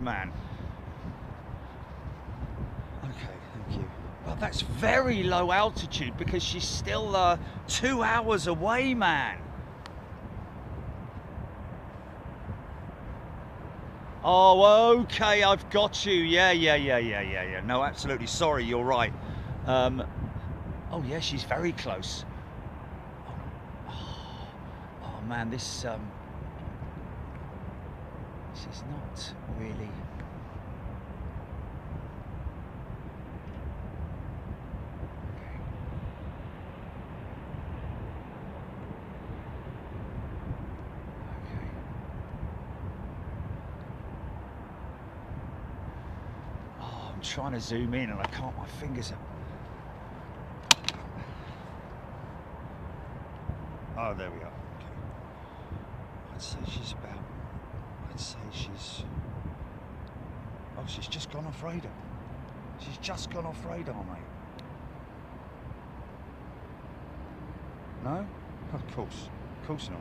man. Okay, thank you. Well, that's very low altitude because she's still 2 hours away, man. Oh, okay, I've got you. Yeah. No, absolutely. Sorry, you're right. Oh, yeah, she's very close. Oh man, this is not really. I'm trying to zoom in and I can't, my fingers are... Oh, there we are. Okay. I'd say she's about... Oh, she's just gone off radar. She's just gone off radar, mate. No? Of course not.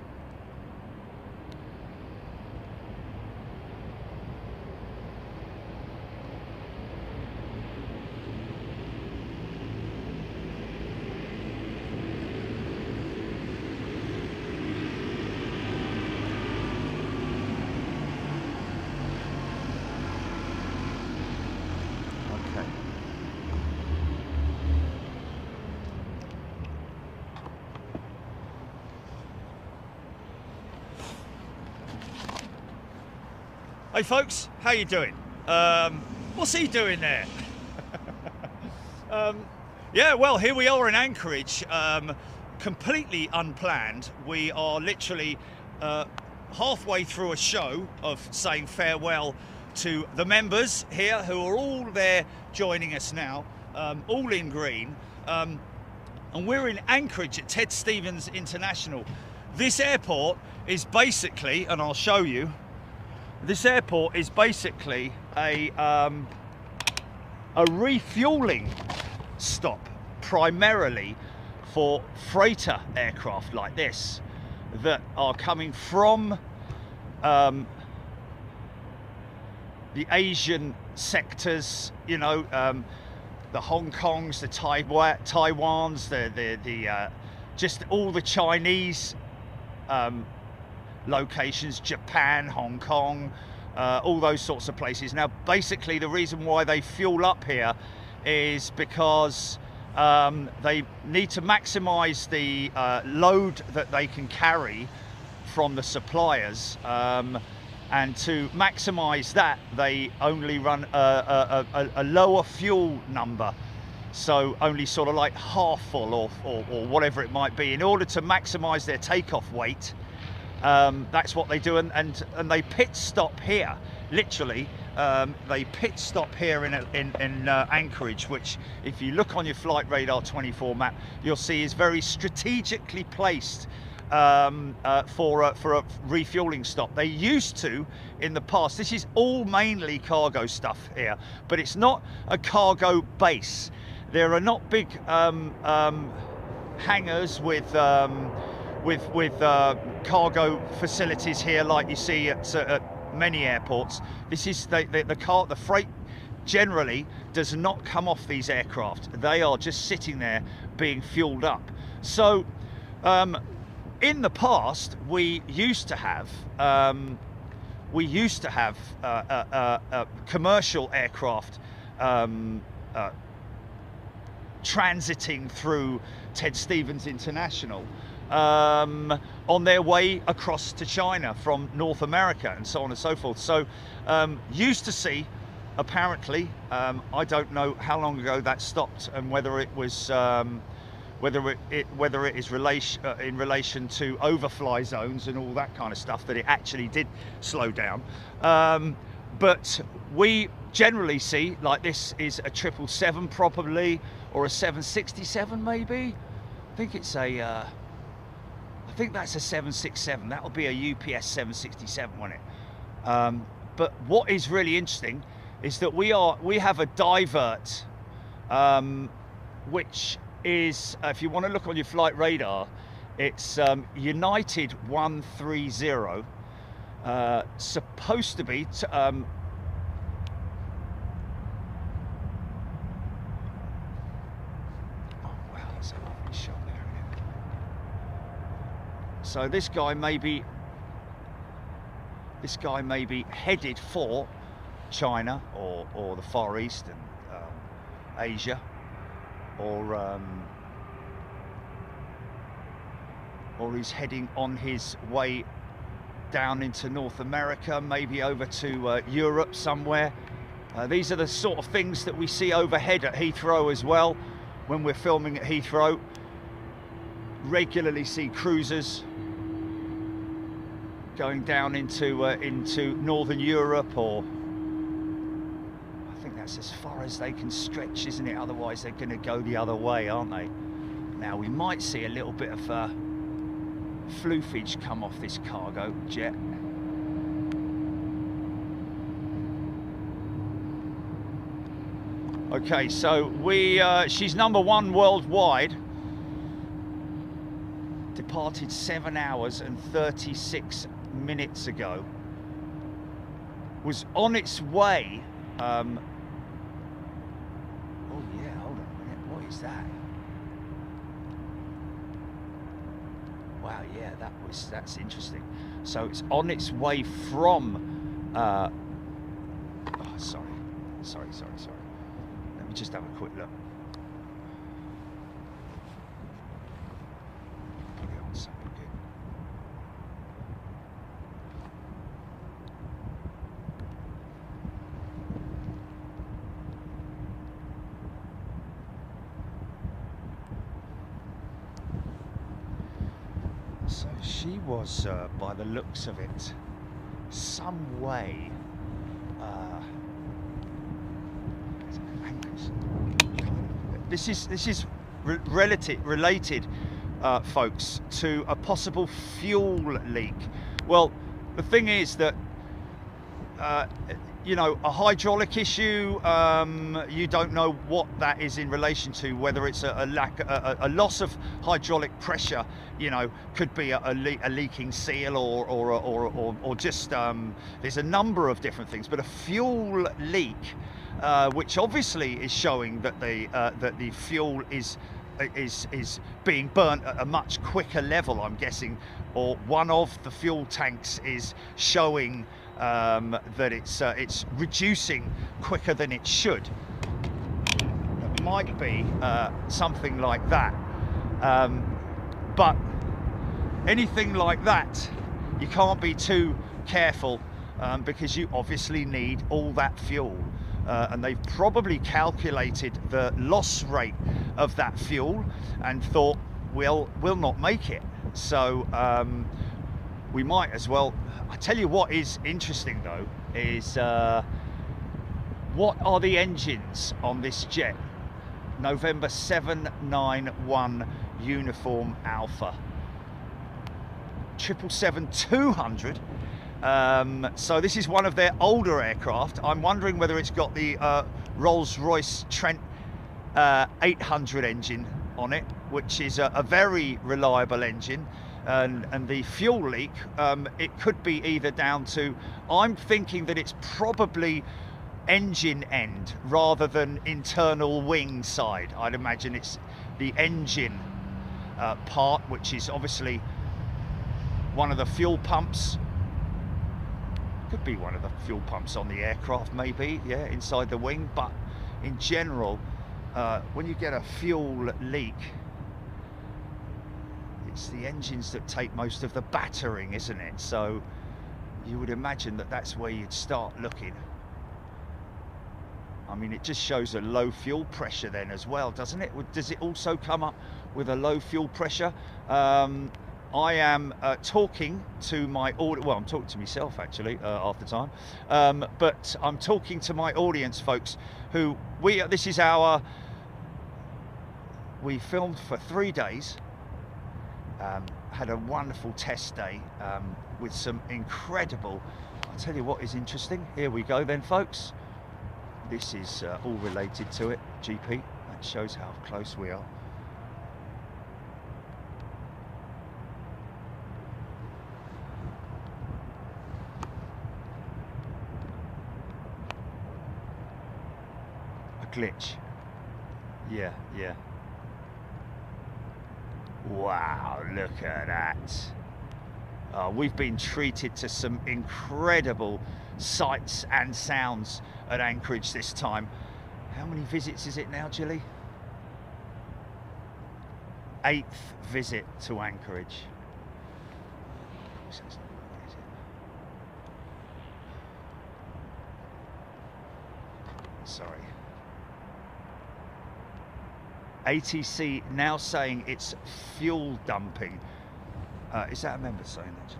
Hey folks, how you doing? What's he doing there? Yeah, well, here we are in Anchorage, completely unplanned. We are literally halfway through a show of saying farewell to the members here who are all there joining us now, all in green. And we're in Anchorage at Ted Stevens International. This airport is basically, and I'll show you, this airport is basically a refueling stop, primarily for freighter aircraft like this that are coming from the Asian sectors, you know, the Hong Kongs, the Taiwans, the just all the Chinese locations, Japan, Hong Kong, all those sorts of places. Now, basically, the reason why they fuel up here is because they need to maximize the load that they can carry from the suppliers, and to maximize that, they only run a lower fuel number, so only sort of like half full or whatever it might be, in order to maximize their takeoff weight. That's what they do, and they pit stop here, literally. They pit stop here in Anchorage, which, if you look on your Flight Radar 24 map, you'll see is very strategically placed for a refueling stop. They used to, in the past, this is all mainly cargo stuff here, but it's not a cargo base. There are not big hangars with cargo facilities here like you see at many airports. This is the freight generally does not come off these aircraft. They are just sitting there being fueled up. So in the past, we used to have commercial aircraft transiting through Ted Stevens International on their way across to China from North America and so on and so forth. So used to see, apparently, I don't know how long ago that stopped and whether it was whether it is in relation to overfly zones and all that kind of stuff, that it actually did slow down. But we generally see, like, this is a 777 probably, or a 767 maybe. I think it's a I think that's a 767. That'll be a UPS 767, won't it? But what is really interesting is that we have a divert, which is, if you want to look on your Flight Radar, it's United 130, supposed to be So this guy may be headed for China or the Far East and Asia, or he's heading on his way down into North America, maybe over to Europe somewhere. These are the sort of things that we see overhead at Heathrow as well. When we're filming at Heathrow, regularly see cruisers going down into Northern Europe, or I think that's as far as they can stretch, isn't it? Otherwise they're going to go the other way, aren't they? Now we might see a little bit of floofage come off this cargo jet. Okay, so she's #1 worldwide. Departed 7 hours and 36 minutes ago. Was on its way. Oh yeah, hold on a minute. What is that? Wow, yeah, that's interesting. So it's on its way from. Oh, sorry. Let me just have a quick look. Put it on something good. So she was, by the looks of it, some way. This is related, folks, to a possible fuel leak. Well, the thing is that, you know, a hydraulic issue, you don't know what that is in relation to, whether it's a loss of hydraulic pressure, you know, could be a leaking seal or just, there's a number of different things, but a fuel leak, which obviously is showing that the fuel is being burnt at a much quicker level, I'm guessing, or one of the fuel tanks is showing that it's reducing quicker than it should. It might be something like that, but anything like that, you can't be too careful, because you obviously need all that fuel. And they've probably calculated the loss rate of that fuel and thought, we'll not make it. So we might as well. I tell you what is interesting though is what are the engines on this jet? November 791 Uniform Alpha 777-200. So this is one of their older aircraft. I'm wondering whether it's got the Rolls-Royce Trent 800 engine on it, which is a very reliable engine, and the fuel leak, it could be either down to, I'm thinking that it's probably engine end rather than internal wing side. I'd imagine it's the engine part, which is obviously one of the fuel pumps. Could be one of the fuel pumps on the aircraft, maybe, yeah, inside the wing. But in general, when you get a fuel leak, it's the engines that take most of the battering, isn't it? So you would imagine that that's where you'd start looking. I mean, it just shows a low fuel pressure then as well, doesn't it? Does it also come up with a low fuel pressure? I am talking to my audience. Well, I'm talking to myself actually half the time, but I'm talking to my audience, folks. Who this is our. We filmed for 3 days. Had a wonderful test day with some incredible. I'll tell you what is interesting. Here we go, then, folks. This is all related to it. GP. That shows how close we are. Glitch. Yeah. Wow, look at that. We've been treated to some incredible sights and sounds at Anchorage this time. How many visits is it now, Gilly? 8th visit to Anchorage. Sorry. ATC now saying it's fuel dumping. Is that a member saying that?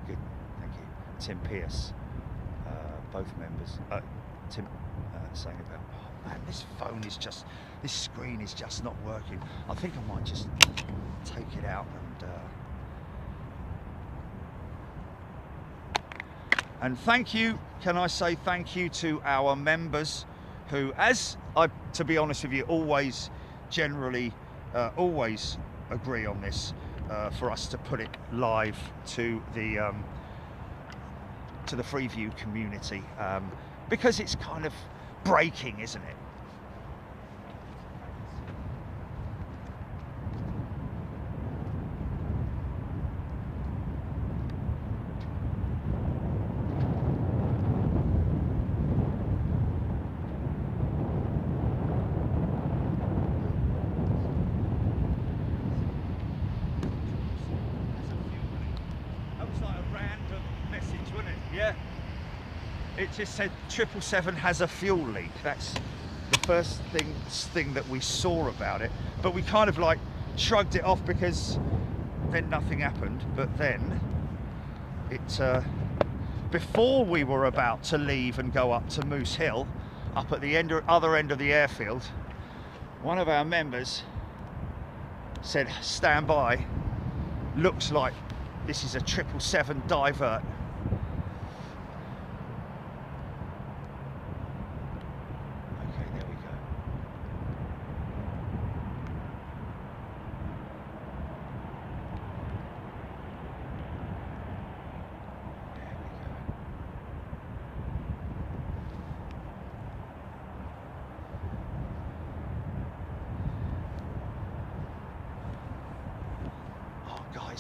Good, thank you. Tim Pierce, both members. Tim saying about, oh man, this phone is just, this screen is just not working. I think I might just take it out and thank you, can I say thank you to our members who, as I, to be honest with you, always generally always agree on this, for us to put it live to the Freeview community, because it's kind of breaking, isn't it? It just said 777 has a fuel leak. That's the first thing that we saw about it, but we kind of like shrugged it off because then nothing happened. But then it before we were about to leave and go up to Moose Hill, up at the other end of the airfield, one of our members said, stand by, looks like this is a 777 divert.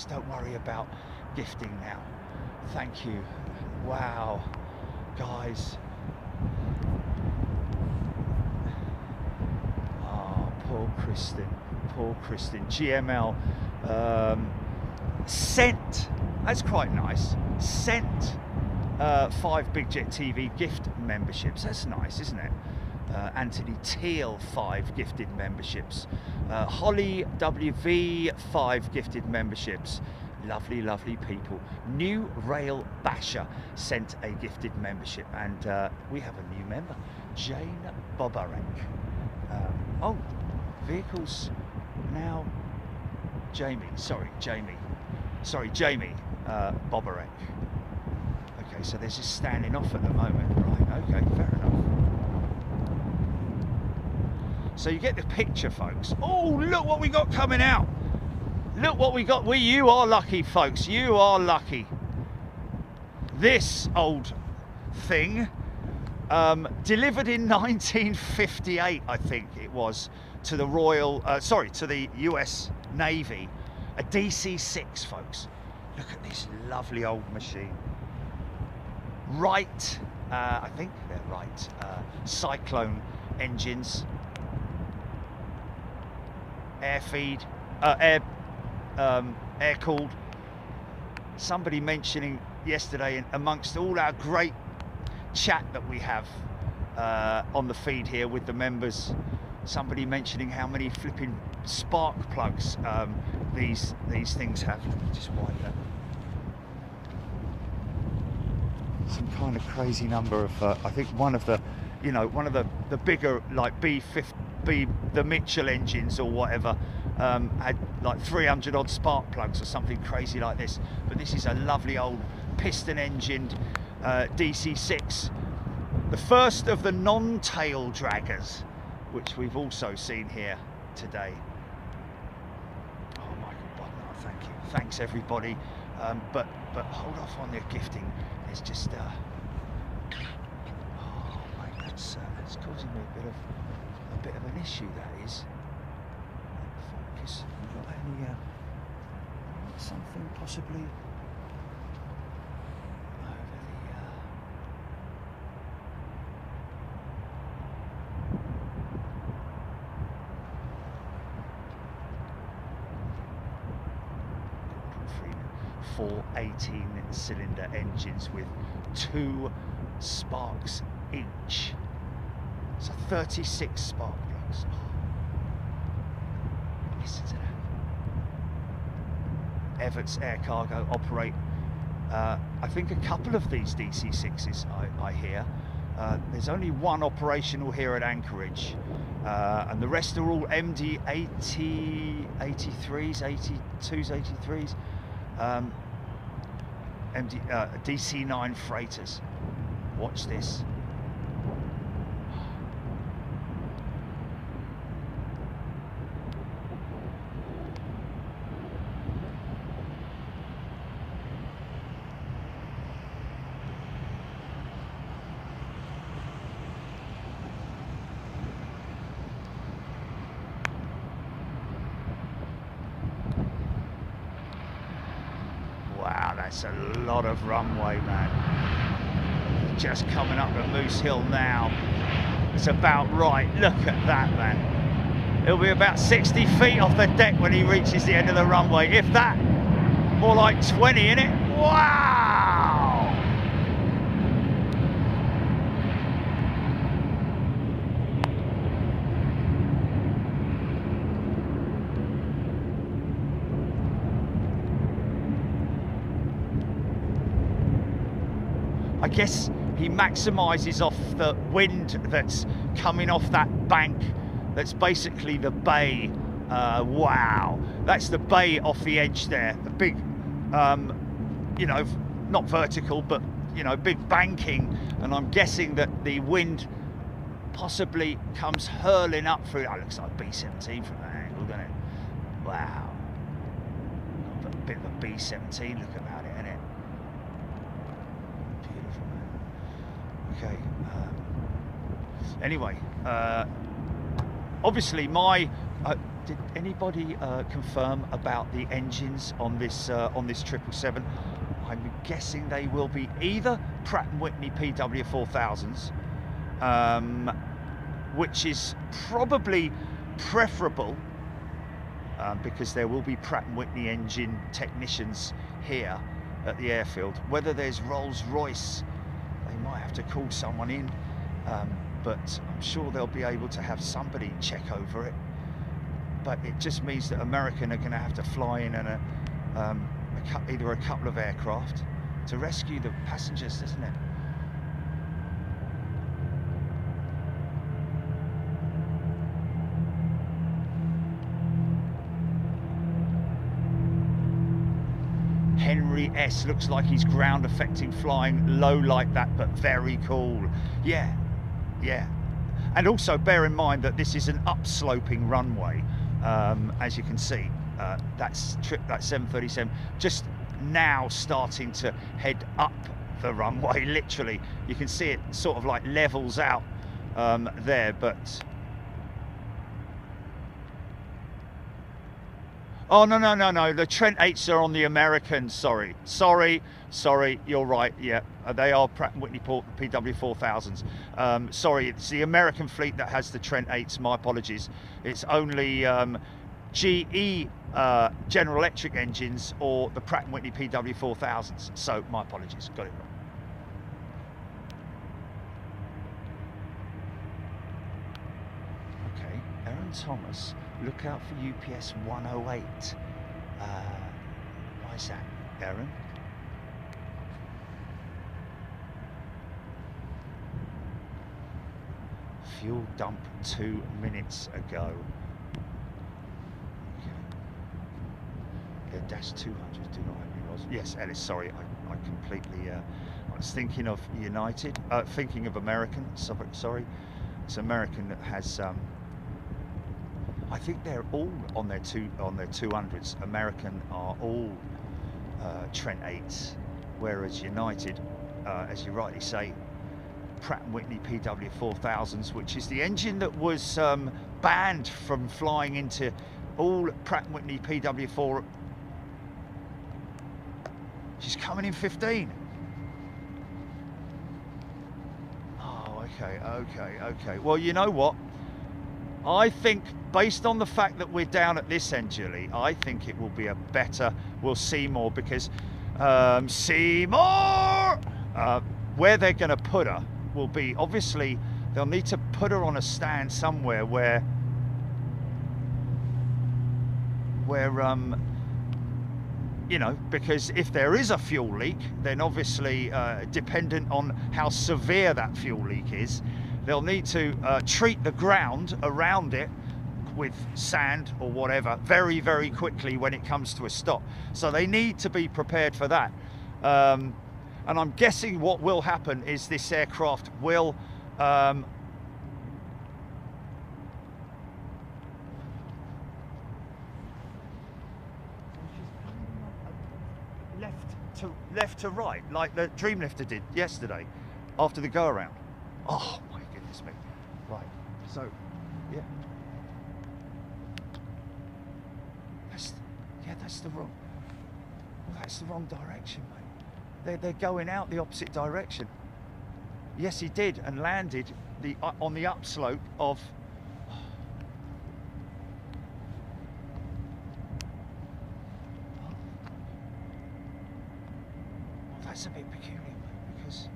Don't worry about gifting now. Thank you. Wow, guys. Oh, poor Kristen. GML sent, that's quite nice, sent 5 Big Jet TV gift memberships. That's nice, isn't it? Anthony Teal, 5 gifted memberships. Holly WV, 5 gifted memberships. Lovely, lovely people. New Rail Basher sent a gifted membership, and we have a new member, Jane Bobarek. Oh, vehicles now. Jamie Bobarek. Okay, so they're just standing off at the moment, right? Okay, fair enough. So you get the picture, folks. Oh, look what we got coming out. Look what we got. You are lucky, folks. You are lucky. This old thing, delivered in 1958, I think it was, to the to the US Navy. A DC-6, folks. Look at this lovely old machine. Wright, I think they're Wright, Cyclone engines. Air cooled. Somebody mentioning yesterday, amongst all our great chat that we have on the feed here with the members, somebody mentioning how many flipping spark plugs these things have. Let me just wipe that. Some kind of crazy number of I think one of the bigger, like the Mitchell engines or whatever, had like 300 odd spark plugs or something crazy like this. But this is a lovely old piston engined DC-6, the first of the non-tail draggers, which we've also seen here today. Oh, Michael Bodnar, thank you. Thanks everybody. But hold off on their gifting. There's just It's causing me a bit of an issue. That is. Focus. Have we got any something possibly over the 418-cylinder engines with 2 sparks each. So 36 spark plugs. Oh. Listen to that. Evert's Air Cargo operate, I think, a couple of these DC6s, I hear. There's only one operational here at Anchorage, and the rest are all MD 83s, 82s, 83s. DC9 freighters. Watch this. Wow, that's a lot of runway, man. Just coming up the Moose Hill now. It's about right. Look at that, man. It'll be about 60 feet off the deck when he reaches the end of the runway. If that, more like 20, innit? Wow! I guess he maximises off the wind that's coming off that bank. That's basically the bay. Wow, that's the bay off the edge there. The big, you know, not vertical, but, you know, big banking. And I'm guessing that the wind possibly comes hurling up through. Oh, it looks like B-17 from that angle, doesn't it? Wow. Got a bit of a B-17 look about it, isn't it? Okay. Anyway, obviously, did anybody confirm about the engines on this 777? I'm guessing they will be either Pratt & Whitney PW4000s, which is probably preferable because there will be Pratt & Whitney engine technicians here at the airfield. Whether there's Rolls-Royce, they might have to call someone in, but I'm sure they'll be able to have somebody check over it. But it just means that American are going to have to fly in and either a couple of aircraft to rescue the passengers, doesn't it? Henry S looks like he's ground affecting, flying low like that, but very cool. Yeah, yeah. And also bear in mind that this is an upsloping runway, as you can see. That 737 just now starting to head up the runway. Literally, you can see it sort of like levels out there, but. Oh, no, the Trent 8s are on the American, sorry, you're right, yeah, they are Pratt & Whitney PW4000s. Sorry, it's the American fleet that has the Trent 8s, my apologies. It's only GE General Electric engines or the Pratt & Whitney PW4000s, so my apologies, got it wrong. Okay, Aaron Thomas. Look out for UPS 108. Why is that, Aaron? Fuel dump 2 minutes ago. Okay. The Dash 200s do not have any rods. Yes, Ellis, sorry, I completely, I was thinking of United, thinking of American, sorry. It's American that has, I think they're all on their 200s. American are all Trent 8s, whereas United, as you rightly say, Pratt & Whitney PW4000s, which is the engine that was banned from flying into all Pratt & Whitney PW4. She's coming in 15. Oh, okay. Well, you know what? I think, based on the fact that we're down at this end, Julie, I think it will be a better, we'll see more, because Seymour, where they're going to put her will be, obviously, they'll need to put her on a stand somewhere where you know, because if there is a fuel leak, then obviously, dependent on how severe that fuel leak is, they'll need to treat the ground around it with sand or whatever very, very quickly when it comes to a stop. So they need to be prepared for that. And I'm guessing what will happen is this aircraft will left to right, like the Dreamlifter did yesterday after the go around. Oh my goodness me. Right, so yeah, that's the wrong direction, mate. They're going out the opposite direction. Yes, he did, and landed on the upslope of that's a bit peculiar, mate, because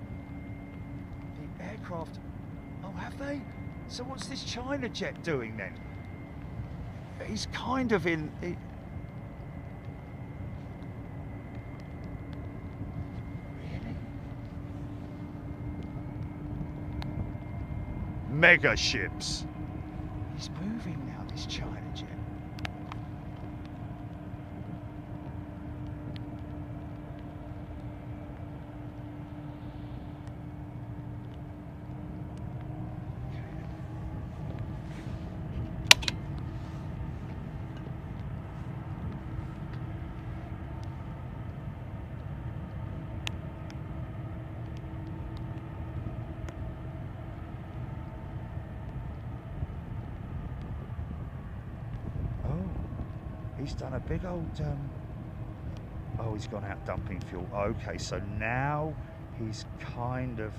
the aircraft... Oh, have they? So what's this China jet doing then? He's kind of in... Really? Mega ships. He's moving now, this China jet. He's done a big old, oh, he's gone out dumping fuel. Okay, so now he's kind of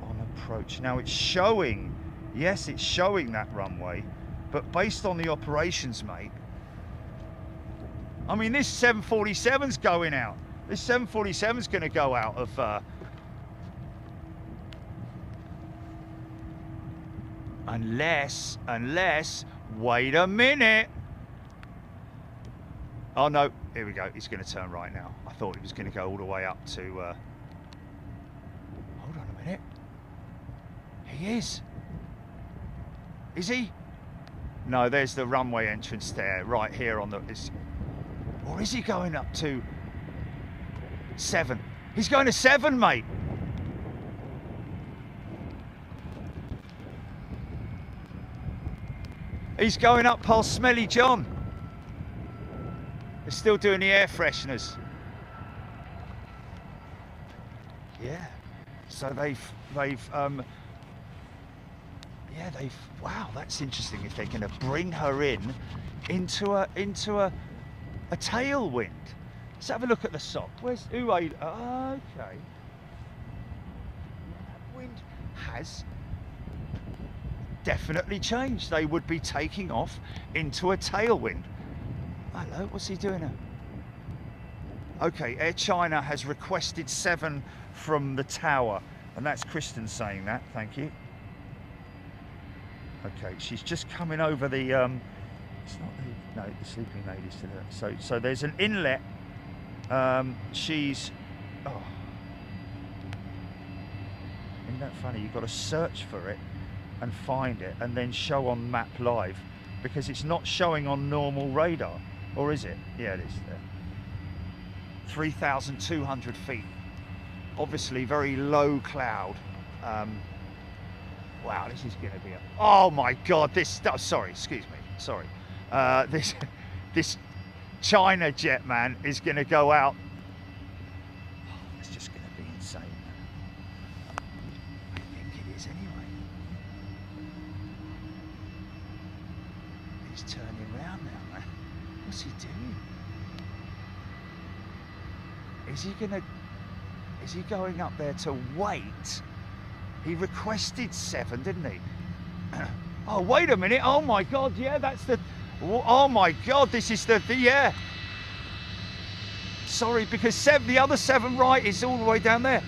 on approach. Now it's showing, yes, it's showing that runway, but based on the operations, mate, I mean, this 747's going out. This 747's going to go out of, unless, wait a minute. Oh no, here we go, he's going to turn right now. I thought he was going to go all the way up to... hold on a minute. He is. Is he? No, there's the runway entrance there, right here on the... Or is he going up to 7? He's going to 7, mate. He's going up past Smelly John. They're still doing the air fresheners. Yeah. So they've wow, that's interesting if they're going to bring her into a tailwind. Let's have a look at the SOP. Where's UA? Oh, okay. That wind has definitely changed. They would be taking off into a tailwind. Hello, what's he doing now? Okay, Air China has requested 7 from the tower, and that's Kristen saying that. Thank you. Okay, she's just coming over the. It's not the, no, the sleeping lady's to the. So there's an inlet. She's. Oh, isn't that funny? You've got to search for it and find it, and then show on Map Live, because it's not showing on normal radar. Or is it? Yeah, it is there. 3,200 feet. Obviously, very low cloud. Wow, this is going to be a... Oh my God, this... Oh, sorry, excuse me. Sorry. This China jet, man, is going to go out. Oh, it's just going to be insane. I think He's turning round now, man. What's he doing? Is he going up there to wait? He requested 7, didn't he? Oh, wait a minute. Oh my God, yeah, that's the, oh my God, this is the yeah. Sorry, because the other 7 right is all the way down there.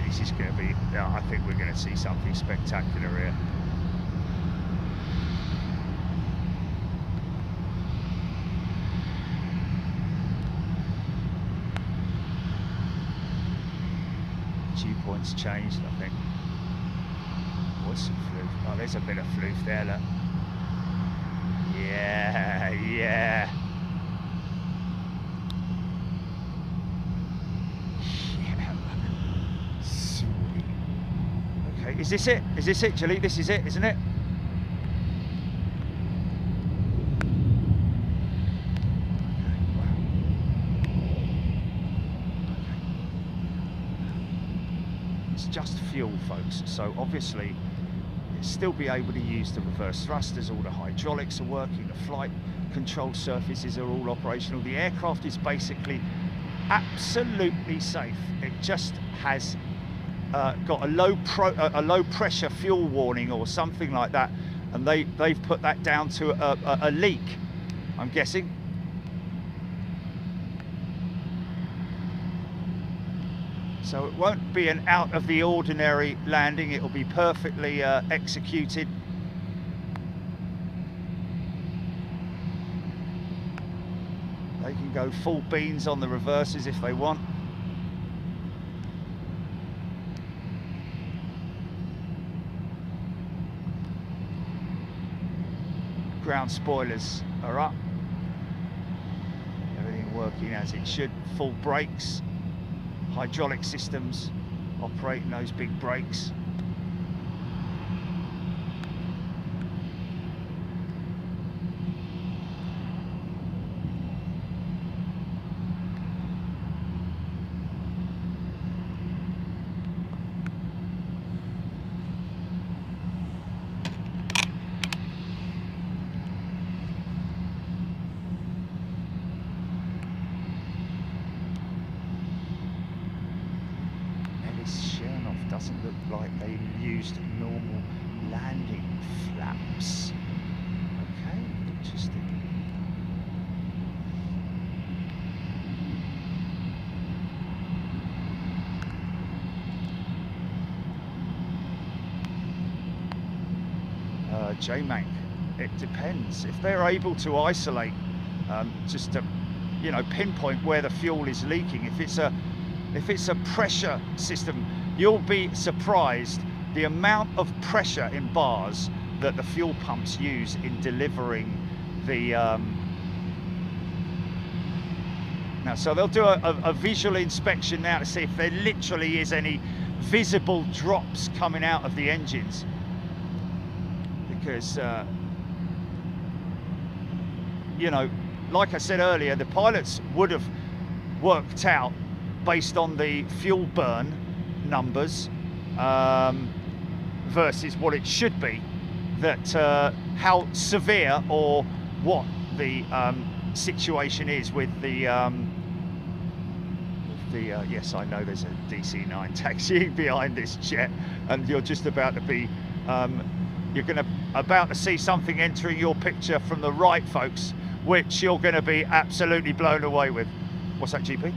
This is going to be, I think we're going to see something spectacular here. Dew point's changed, I think. What's some floof? Oh, there's a bit of floof there, look. Yeah, yeah. Is this it? Is this it, Julie? This is it, isn't it? It's just fuel, folks. So obviously, you'll still be able to use the reverse thrusters. All the hydraulics are working. The flight control surfaces are all operational. The aircraft is basically absolutely safe. It just has got a low pressure fuel warning or something like that, and they've put that down to a leak, I'm guessing. So it won't be an out of the ordinary landing. It'll be perfectly executed. They can go full beans on the reverses if they want. Ground spoilers are up. Everything working as it should. Full brakes. Hydraulic systems operating those big brakes. Doesn't look like they used normal landing flaps. Okay, interesting. J-Mank, it depends. If they're able to isolate, just to, you know, pinpoint where the fuel is leaking. If it's a pressure system, you'll be surprised the amount of pressure in bars that the fuel pumps use in delivering the now, so they'll do a visual inspection now to see if there literally is any visible drops coming out of the engines, because you know, like I said earlier, the pilots would have worked out based on the fuel burn numbers versus what it should be, that how severe or what the situation is with the yes, I know there's a DC-9 taxiing behind this jet, and you're just about to be about to see something entering your picture from the right, folks, which you're going to be absolutely blown away with. What's that, GP?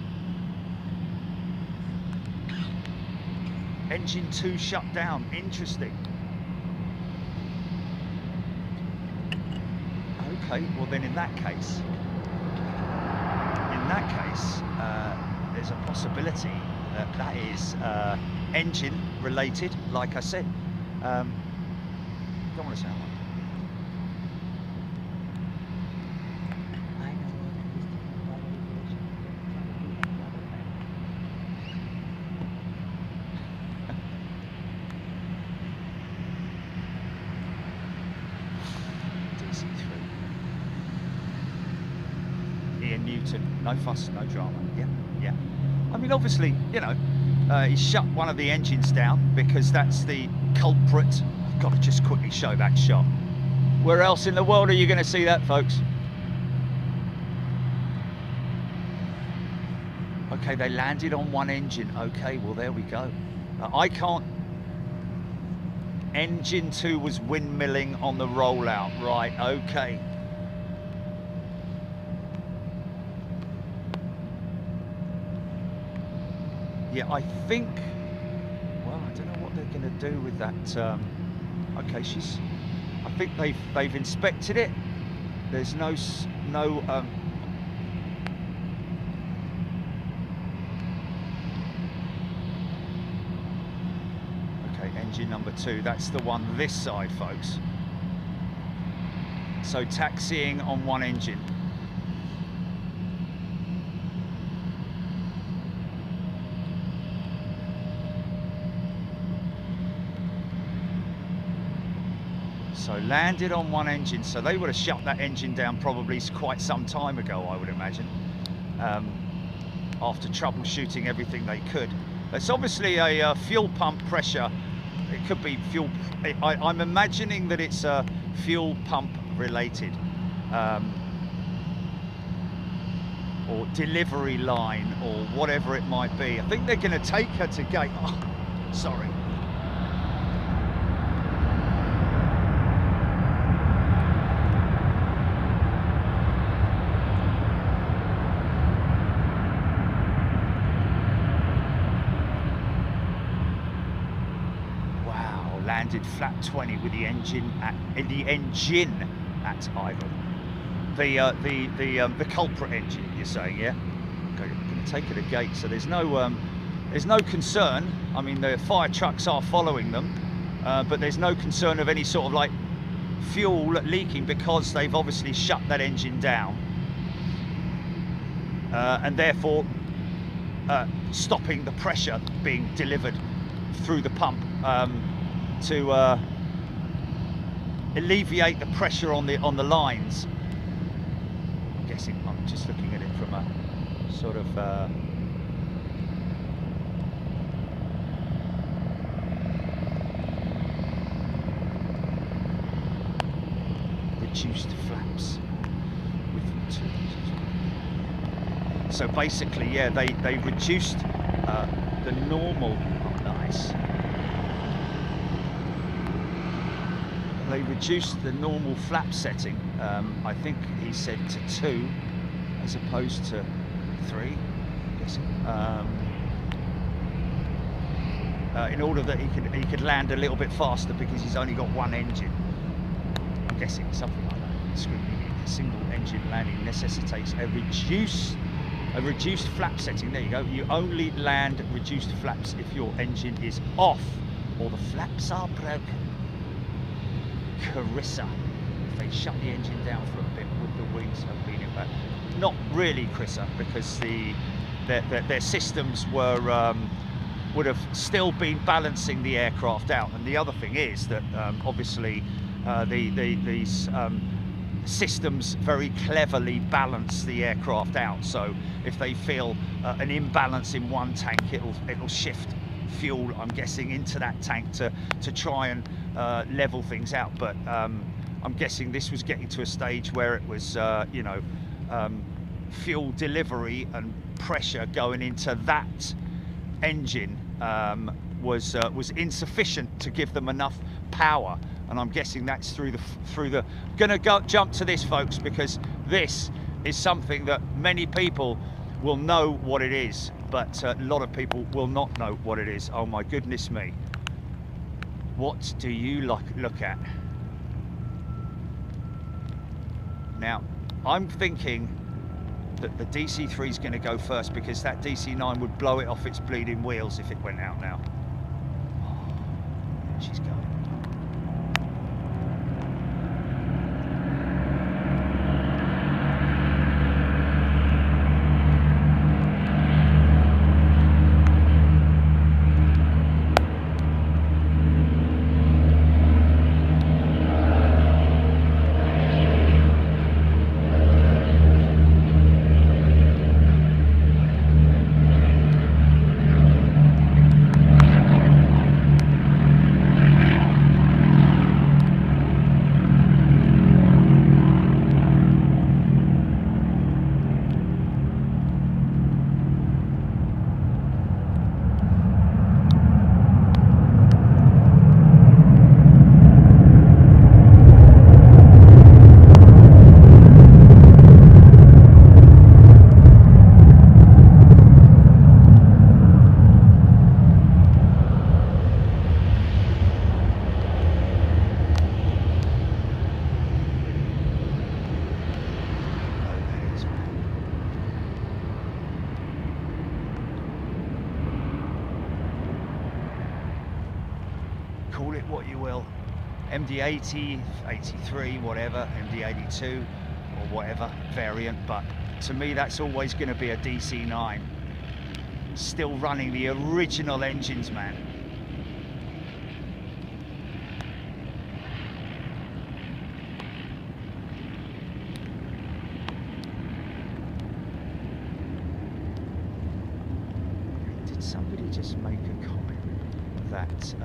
engine 2 shut down. Interesting. Okay, well then in that case, there's a possibility that that is engine related, like I said. Don't want to sound like no fuss, no drama. Yeah. I mean, obviously, you know, he shut one of the engines down because that's the culprit. I've got to just quickly show that shot. Where else in the world are you going to see that, folks? Okay, they landed on one engine. Okay, well, there we go. I can't... Engine 2 was windmilling on the rollout. Right, okay. Yeah, I think, well, I don't know what they're going to do with that. Okay, I think they've inspected it. There's no. Okay, engine number 2. That's the one this side, folks. So taxiing on one engine. So landed on one engine, so they would have shut that engine down probably quite some time ago, I would imagine, after troubleshooting everything they could. It's obviously a fuel pump pressure. It could be fuel. I'm imagining that it's fuel pump related, or delivery line, or whatever it might be. I think they're going to take her to gate. Oh, sorry. Landed flat 20 with the engine at idle. The culprit engine, you're saying, yeah? Okay, I'm going to take it to gate. So there's no concern. I mean, the fire trucks are following them, but there's no concern of any sort of like fuel leaking because they've obviously shut that engine down, and therefore stopping the pressure being delivered through the pump. To alleviate the pressure on the lines. I'm guessing, I'm just looking at it from a sort of reduced flaps with two. So basically, yeah, they reduced the normal. Oh, nice. They reduced the normal flap setting, I think he said to 2 as opposed to 3, I'm guessing, in order that he could land a little bit faster because he's only got one engine. I'm guessing something like that. Single engine landing necessitates a reduced flap setting. There you go. You only land reduced flaps if your engine is off or the flaps are broken. Carissa, if they shut the engine down for a bit, would the wings have been impacted? Not really, Carissa, because their systems were would have still been balancing the aircraft out. And the other thing is that obviously these systems very cleverly balance the aircraft out. So if they feel an imbalance in one tank, it'll shift fuel, I'm guessing, into that tank to try and level things out. But I'm guessing this was getting to a stage where it was you know, fuel delivery and pressure going into that engine was insufficient to give them enough power. And I'm guessing that's through the gonna jump to this, folks, because this is something that many people will know what it is, but a lot of people will not know what it is. Oh my goodness me. What do you look at? Now, I'm thinking that the DC3 is going to go first, because that DC9 would blow it off its bleeding wheels if it went out now. Oh, there she's going. Call it what you will, MD80, 83, whatever, MD82 or whatever variant, but to me that's always going to be a DC9, still running the original engines, man. Did somebody just make a comment that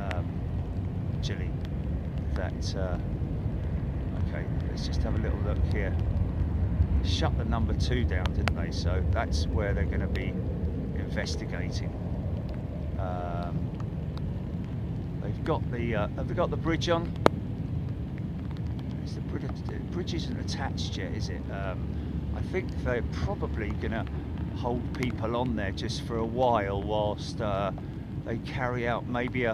actually that okay, let's just have a little look here. Shut the number 2 down, didn't they? So that's where they're going to be investigating. They've got the have they got the bridge on? Is the bridge isn't attached yet, is it? I think they're probably going to hold people on there just for a while whilst they carry out maybe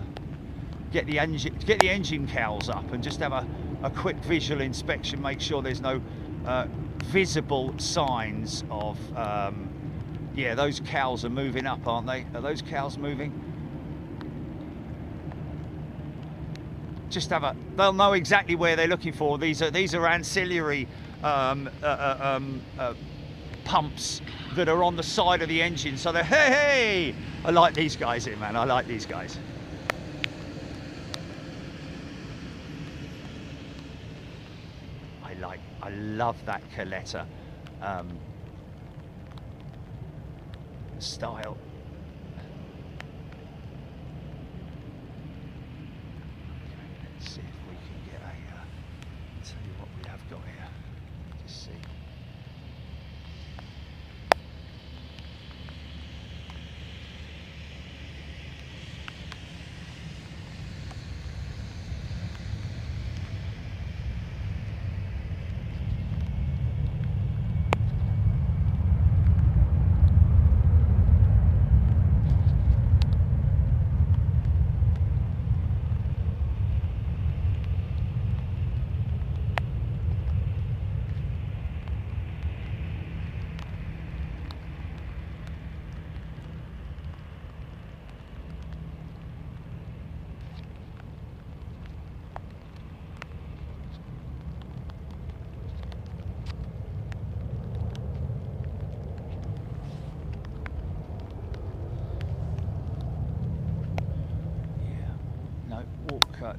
get the engine cowls up and just have a quick visual inspection, make sure there's no visible signs of yeah, those cowls are moving up, aren't they? Are those cowls moving? Just have they'll know exactly where they're looking for. These are ancillary pumps that are on the side of the engine, so they're hey. I like these guys here, man. I like these guys. I love that Coletta style. Let's see if we can get tell you what we have got here. Just see.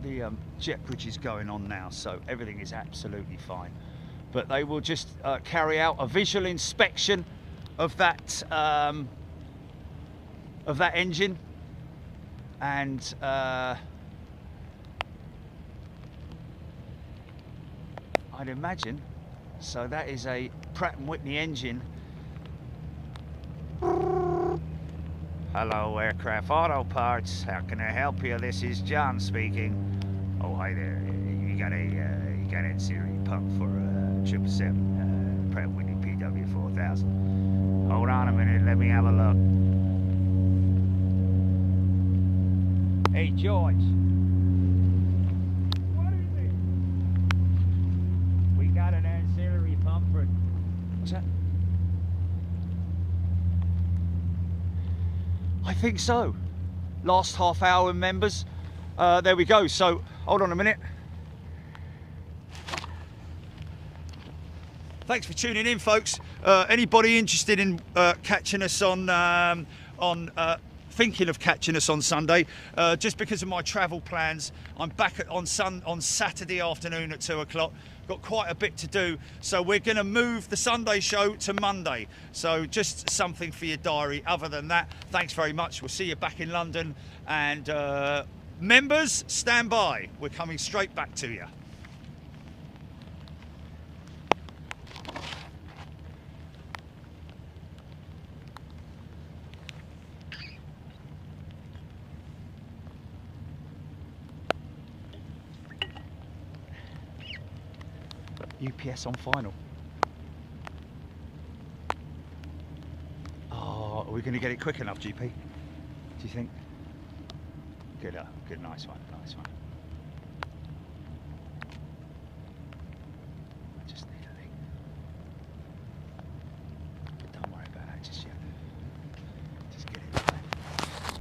The jet bridge is going on now, so everything is absolutely fine. But they will just carry out a visual inspection of that engine, and I'd imagine. So that is a Pratt & Whitney engine. Hello, Aircraft Auto Parts. How can I help you? This is John speaking. Oh, hi there. You got a series pump for 777 Pratt & Whitney PW4000. Hold on a minute, let me have a look. Hey George. What is it? We got an ancillary pump for... What's that? I think so. Last half hour, members. There we go. So, hold on a minute. Thanks for tuning in, folks. Anybody interested in catching us on thinking of catching us on Sunday, just because of my travel plans, I'm back on Saturday afternoon at 2 o'clock. Got quite a bit to do, so we're going to move the Sunday show to Monday. So just something for your diary. Other than that, thanks very much. We'll see you back in London, and members, stand by. We're coming straight back to you. UPS on final. Oh, are we going to get it quick enough, GP? Do you think? Good, nice one.